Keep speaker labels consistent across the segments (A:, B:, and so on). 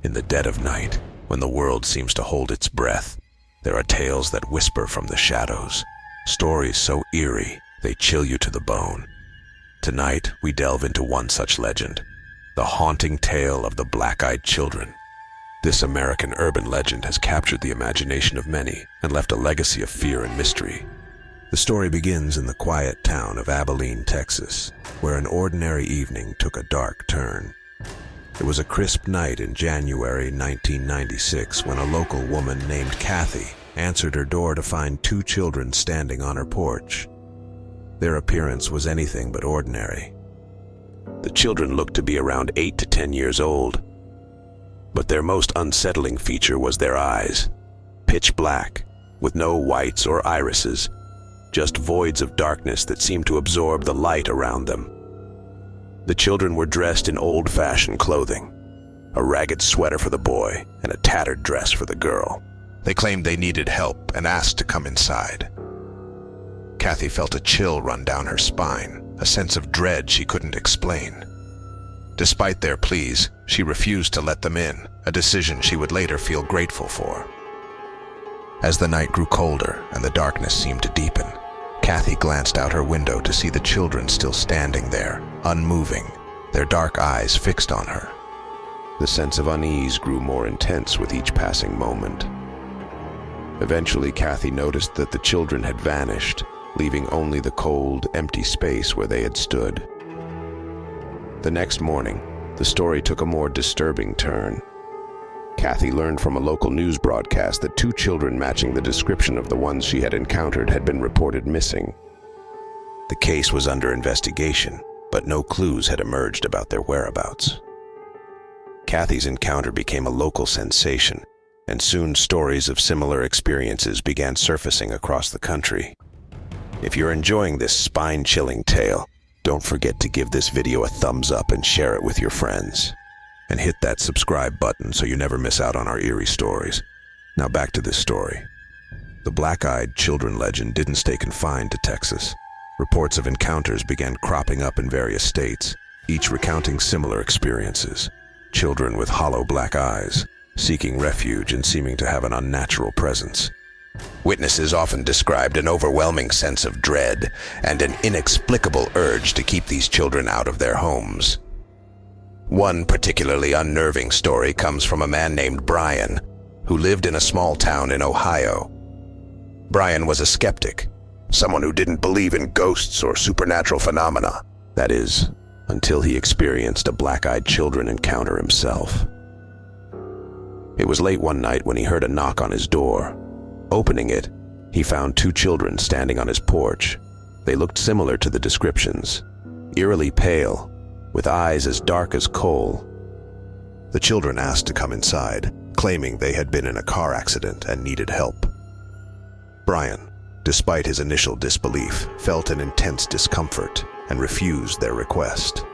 A: In the dead of night, when the world seems to hold its breath, there are tales that whisper from the shadows, stories so eerie they chill you to the bone. Tonight, we delve into one such legend, the haunting tale of the black-eyed children. This American urban legend has captured the imagination of many and left a legacy of fear and mystery. The story begins in the quiet town of Abilene, Texas, where an ordinary evening took a dark turn. It was a crisp night in January 1996 when a local woman named Kathy answered her door to find two children standing on her porch. Their appearance was anything but ordinary. The children looked to be around 8 to 10 years old, but their most unsettling feature was their eyes, pitch black, with no whites or irises, just voids of darkness that seemed to absorb the light around them. The children were dressed in old-fashioned clothing, a ragged sweater for the boy and a tattered dress for the girl. They claimed they needed help and asked to come inside. Kathy felt a chill run down her spine, a sense of dread she couldn't explain. Despite their pleas, she refused to let them in, a decision she would later feel grateful for. As the night grew colder and the darkness seemed to deepen, Kathy glanced out her window to see the children still standing there, unmoving, their dark eyes fixed on her. The sense of unease grew more intense with each passing moment. Eventually, Kathy noticed that the children had vanished, leaving only the cold, empty space where they had stood. The next morning, the story took a more disturbing turn. Kathy learned from a local news broadcast that two children matching the description of the ones she had encountered had been reported missing. The case was under investigation, but no clues had emerged about their whereabouts. Kathy's encounter became a local sensation, and soon stories of similar experiences began surfacing across the country. If you're enjoying this spine-chilling tale, don't forget to give this video a thumbs up and share it with your friends. And hit that subscribe button so you never miss out on our eerie stories. Now back to this story. The black-eyed children legend didn't stay confined to Texas. Reports of encounters began cropping up in various states, each recounting similar experiences. Children with hollow black eyes, seeking refuge and seeming to have an unnatural presence. Witnesses often described an overwhelming sense of dread and an inexplicable urge to keep these children out of their homes. One particularly unnerving story comes from a man named Brian, who lived in a small town in Ohio. Brian was a skeptic, someone who didn't believe in ghosts or supernatural phenomena. That is, until he experienced a black-eyed children encounter himself. It was late one night when he heard a knock on his door. Opening it, he found two children standing on his porch. They looked similar to the descriptions, eerily pale, with eyes as dark as coal. The children asked to come inside, claiming they had been in a car accident and needed help. Brian, despite his initial disbelief, felt an intense discomfort and refused their request.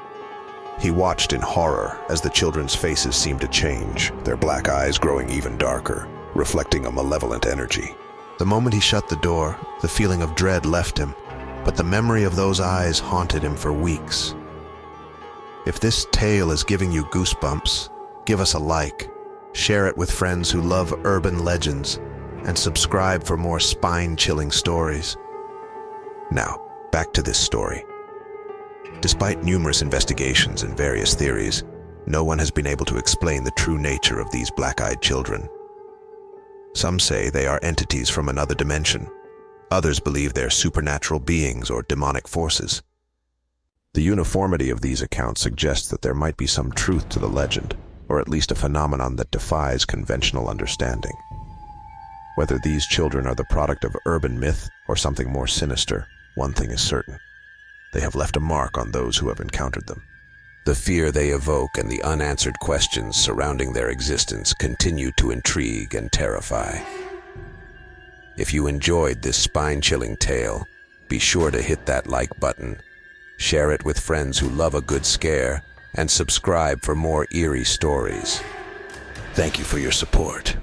A: He watched in horror as the children's faces seemed to change, their black eyes growing even darker, reflecting a malevolent energy. The moment he shut the door, the feeling of dread left him, but the memory of those eyes haunted him for weeks. If this tale is giving you goosebumps, give us a like, share it with friends who love urban legends, and subscribe for more spine-chilling stories. Now, back to this story. Despite numerous investigations and various theories, no one has been able to explain the true nature of these black-eyed children. Some say they are entities from another dimension. Others believe they're supernatural beings or demonic forces. The uniformity of these accounts suggests that there might be some truth to the legend, or at least a phenomenon that defies conventional understanding. Whether these children are the product of urban myth or something more sinister, one thing is certain. They have left a mark on those who have encountered them. The fear they evoke and the unanswered questions surrounding their existence continue to intrigue and terrify. If you enjoyed this spine-chilling tale, be sure to hit that like button, share it with friends who love a good scare, and subscribe for more eerie stories. Thank you for your support.